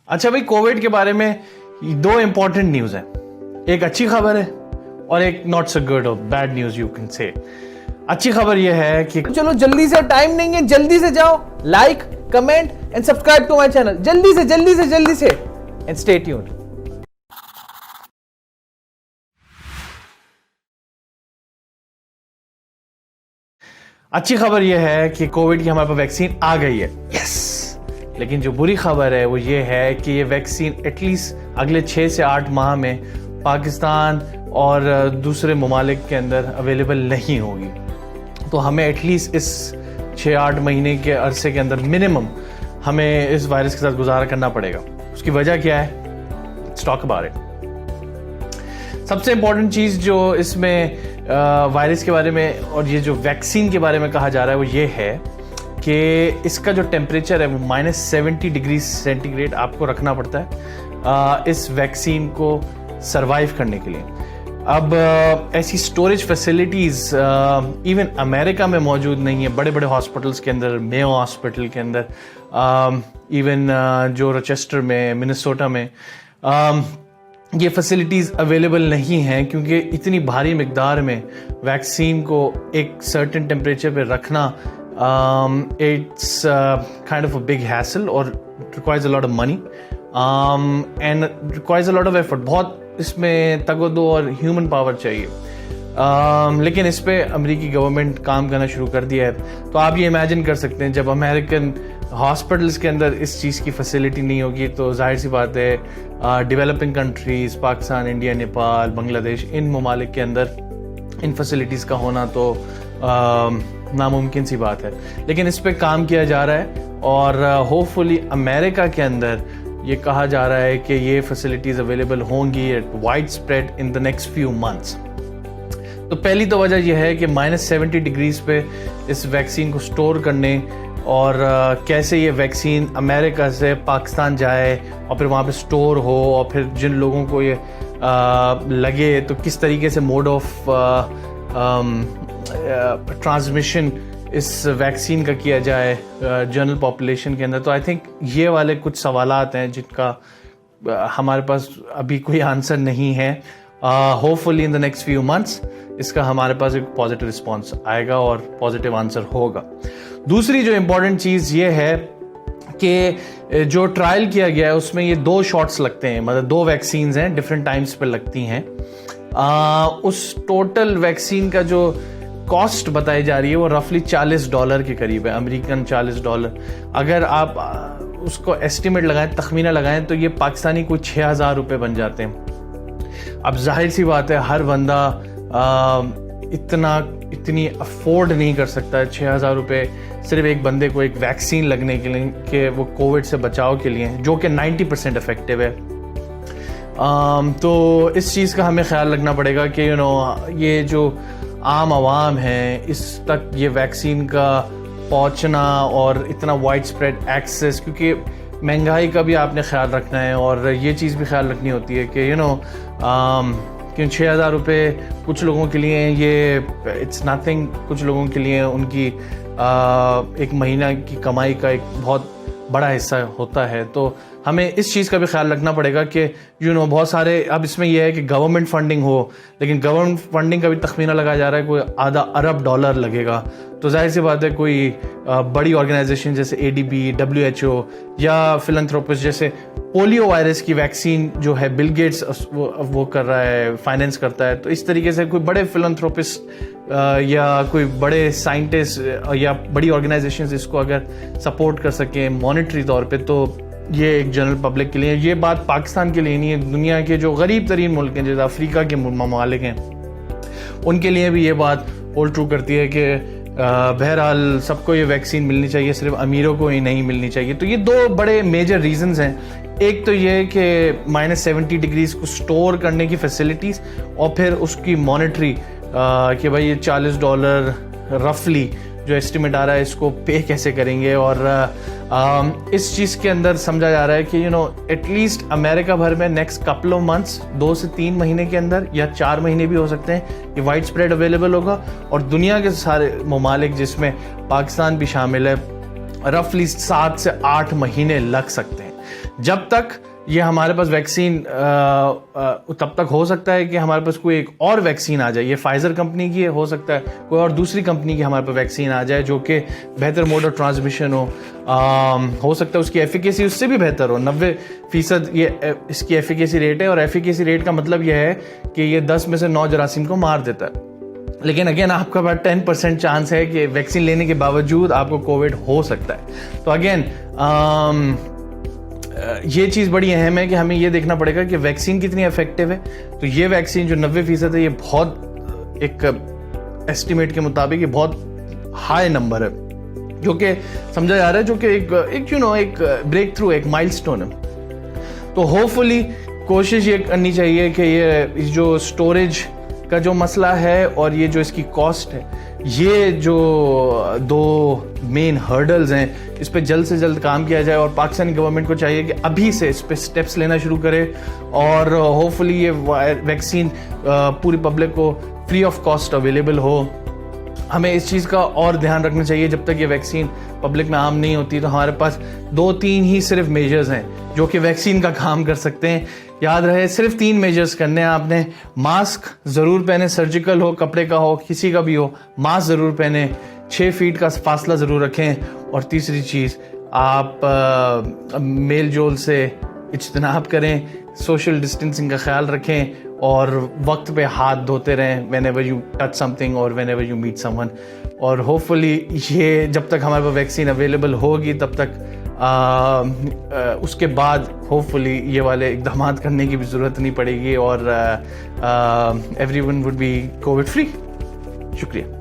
अच्छा भाई, कोविड के बारे में दो इंपॉर्टेंट न्यूज है। एक अच्छी खबर है और एक नॉट सो गुड और bad news you can say. अच्छी खबर यह है कि चलो जल्दी से, टाइम नहीं है, जल्दी से जाओ, like, comment and subscribe to my channel. जल्दी से एंड स्टे ट्यून्ड। अच्छी खबर यह है कि कोविड की हमारे पास वैक्सीन आ गई है, यस। लेकिन जो बुरी खबर है वो ये है कि ये वैक्सीन एटलीस्ट अगले 6 से 8 माह में पाकिस्तान और दूसरे ममालिक के अंदर अवेलेबल नहीं होगी। तो हमें एटलीस्ट इस 6-8 महीने के अरसे के अंदर मिनिमम हमें इस वायरस के साथ गुजारा करना पड़ेगा। उसकी वजह क्या है? Let's talk about it. सबसे इंपॉर्टेंट चीज़ जो इसमें वायरस के बारे में और ये जो वैक्सीन के बारे में कहा जा रहा है वो ये है कि इसका जो टेम्परेचर है वो -70 डिग्री सेंटीग्रेड आपको रखना पड़ता है इस वैक्सीन को सरवाइव करने के लिए। अब ऐसी स्टोरेज फैसिलिटीज़ इवन अमेरिका में मौजूद नहीं है। बड़े बड़े हॉस्पिटल्स के अंदर, मेयो हॉस्पिटल के अंदर, इवन जो रोचेस्टर में, मिनेसोटा में ये फैसिलिटीज़ अवेलेबल नहीं हैं, क्योंकि इतनी भारी मिकदार में वैक्सीन को एक सर्टेन टेम्परेचर पे रखना it's kind of a big hassle और requires a lot of money and requires a lot of effort. बहुत इसमें तगोदो और ह्यूमन पावर चाहिए। लेकिन इस पे अमेरिकी गवर्नमेंट काम करना शुरू कर दिया है। तो आप ये इमेजिन कर सकते हैं, जब अमेरिकन हॉस्पिटल्स के अंदर इस चीज़ की फैसिलिटी नहीं होगी तो जाहिर सी बात है developing countries, Pakistan, India, Nepal, Bangladesh, इन ममालिक के अंदर इन फैसिलिटीज़ का होना तो नामुमकिन सी बात है। लेकिन इस पे काम किया जा रहा है और होपफुली अमेरिका के अंदर ये कहा जा रहा है कि ये फैसिलिटीज़ अवेलेबल होंगी at wide spread in the next few months. तो पहली तो वजह यह है कि -70 डिग्रीज पे इस वैक्सीन को स्टोर करने और कैसे ये वैक्सीन अमेरिका से पाकिस्तान जाए और फिर वहाँ पे स्टोर हो और फिर जिन लोगों को ये लगे तो किस तरीके से मोड ऑफ ट्रांसमिशन इस वैक्सीन का किया जाए जनरल पॉपुलेशन के अंदर। तो आई थिंक ये वाले कुछ सवालात हैं जिनका हमारे पास अभी कोई आंसर नहीं है। Hopefully in the next few months इसका हमारे पास एक पॉजिटिव रिस्पॉन्स आएगा और पॉजिटिव आंसर होगा। दूसरी जो इम्पोर्टेंट चीज़ ये है कि जो ट्रायल किया गया है उसमें ये 2 शॉट्स लगते हैं, मतलब 2 वैक्सीन्स हैं, डिफरेंट टाइम्स पर लगती हैं। उस टोटल वैक्सीन का जो कॉस्ट बताई जा रही है वो रफली $40 के करीब है, अमेरिकन $40। अगर आप उसको एस्टिमेट लगाएं, तखमीना लगाएं, तो ये पाकिस्तानी कोई 6,000 रुपये बन जाते हैं। अब जाहिर सी बात है हर बंदा इतनी अफोर्ड नहीं कर सकता है 6,000 रुपये सिर्फ एक बंदे को एक वैक्सीन लगने के लिए कि वो कोविड से बचाव के लिए, जो कि 90% इफेक्टिव है। तो इस चीज़ का हमें ख्याल रखना पड़ेगा कि ये जो आम आवाम है इस तक ये वैक्सीन का पहुंचना और इतना वाइड स्प्रेड एक्सेस, क्योंकि महंगाई का भी आपने ख्याल रखना है और ये चीज़ भी ख्याल रखनी होती है कि कि 6,000 रुपये कुछ लोगों के लिए ये इट्स नथिंग, कुछ लोगों के लिए उनकी एक महीना की कमाई का एक बहुत बड़ा हिस्सा होता है। तो हमें इस चीज़ का भी ख्याल रखना पड़ेगा कि बहुत सारे, अब इसमें यह है कि गवर्नमेंट फंडिंग हो, लेकिन गवर्नमेंट फंडिंग का भी तखमीना लगाया जा रहा है कोई $0.5 अरब लगेगा। तो जाहिर सी बात है कोई बड़ी ऑर्गेनाइजेशन जैसे ADB, WHO या फिलैंथ्रोपिस्ट, जैसे पोलियो वायरस की वैक्सीन जो है बिल गेट्स वो कर रहा है, फाइनेंस करता है। तो इस तरीके से कोई बड़े फिलैंथ्रोपिस्ट या कोई बड़े साइंटिस्ट या बड़ी ऑर्गेनाइजेशन इसको अगर सपोर्ट कर सकें मॉनेटरी तौर पे, तो ये एक जनरल पब्लिक के लिए, ये बात पाकिस्तान के लिए नहीं है, दुनिया के जो गरीब तरीन मुल्क हैं जैसे अफ्रीका के ममालिक हैं उनके लिए भी ये बात होल्ड ट्रू करती है कि बहरहाल सबको ये वैक्सीन मिलनी चाहिए, सिर्फ अमीरों को ही नहीं मिलनी चाहिए। तो ये 2 बड़े मेजर रीजंस हैं। एक तो ये कि -70 डिग्रीज को स्टोर करने की फैसिलिटीज़ और फिर उसकी मॉनेटरी कि भाई ये $40 रफली जो एस्टिमेट आ रहा है इसको पे कैसे करेंगे। और इस चीज़ के अंदर समझा जा रहा है कि एटलीस्ट अमेरिका भर में नेक्स्ट कपल ऑफ मंथ्स, 2 से 3 महीने के अंदर या 4 महीने भी हो सकते हैं, ये वाइड स्प्रेड अवेलेबल होगा। और दुनिया के सारे ममालिक जिसमें पाकिस्तान भी शामिल है, रफली 7 से 8 महीने लग सकते हैं। जब तक ये हमारे पास वैक्सीन तब तक हो सकता है कि हमारे पास कोई एक और वैक्सीन आ जाए, ये फाइजर कंपनी की हो सकता है, कोई और दूसरी कंपनी की हमारे पास वैक्सीन आ जाए जो कि बेहतर मोड ऑफ ट्रांसमिशन हो सकता है उसकी एफिकेसी उससे भी बेहतर हो। 90% ये इसकी एफिकेसी रेट है, और एफिकेसी रेट का मतलब ये है कि ये 10 में से 9 जरासीम को मार देता है। लेकिन अगेन आपका पास 10% चांस है कि वैक्सीन लेने के बावजूद आपको कोविड हो सकता है। तो अगेन ये चीज़ बड़ी अहम है कि हमें ये देखना पड़ेगा कि वैक्सीन कितनी इफेक्टिव है। तो ये वैक्सीन जो 90% है, ये बहुत एक एस्टिमेट के मुताबिक ये बहुत हाई नंबर है, जो कि समझा जा रहा है, जो कि एक ब्रेक थ्रू, एक माइलस्टोन है। तो होपफुली कोशिश ये करनी चाहिए कि ये जो स्टोरेज का जो मसला है और ये जो इसकी कॉस्ट है, ये जो 2 मेन हर्डल्स हैं, इस पे जल्द से जल्द काम किया जाए। और पाकिस्तानी गवर्नमेंट को चाहिए कि अभी से इस पे स्टेप्स लेना शुरू करे, और होपफुली ये वैक्सीन पूरी पब्लिक को फ्री ऑफ कॉस्ट अवेलेबल हो। हमें इस चीज़ का और ध्यान रखना चाहिए, जब तक ये वैक्सीन पब्लिक में आम नहीं होती तो हमारे पास 2-3 ही सिर्फ मेजर्स हैं जो कि वैक्सीन का काम कर सकते हैं। याद रहे, सिर्फ 3 मेजर्स करने हैं आपने। मास्क ज़रूर पहने, सर्जिकल हो, कपड़े का हो, किसी का भी हो, मास्क ज़रूर पहने, 6 फीट का फासला ज़रूर रखें। और तीसरी चीज़, आप मेल जोल से इज्तनाब करें, सोशल डिस्टेंसिंग का ख्याल रखें, और वक्त पे हाथ धोते रहें whenever you touch something और whenever you meet someone। और होपफुली ये जब तक हमारे पास वैक्सीन अवेलेबल होगी तब तक उसके बाद होपफुली ये वाले इक़दाम करने की भी ज़रूरत नहीं पड़ेगी, और everyone would be Covid free. शुक्रिया।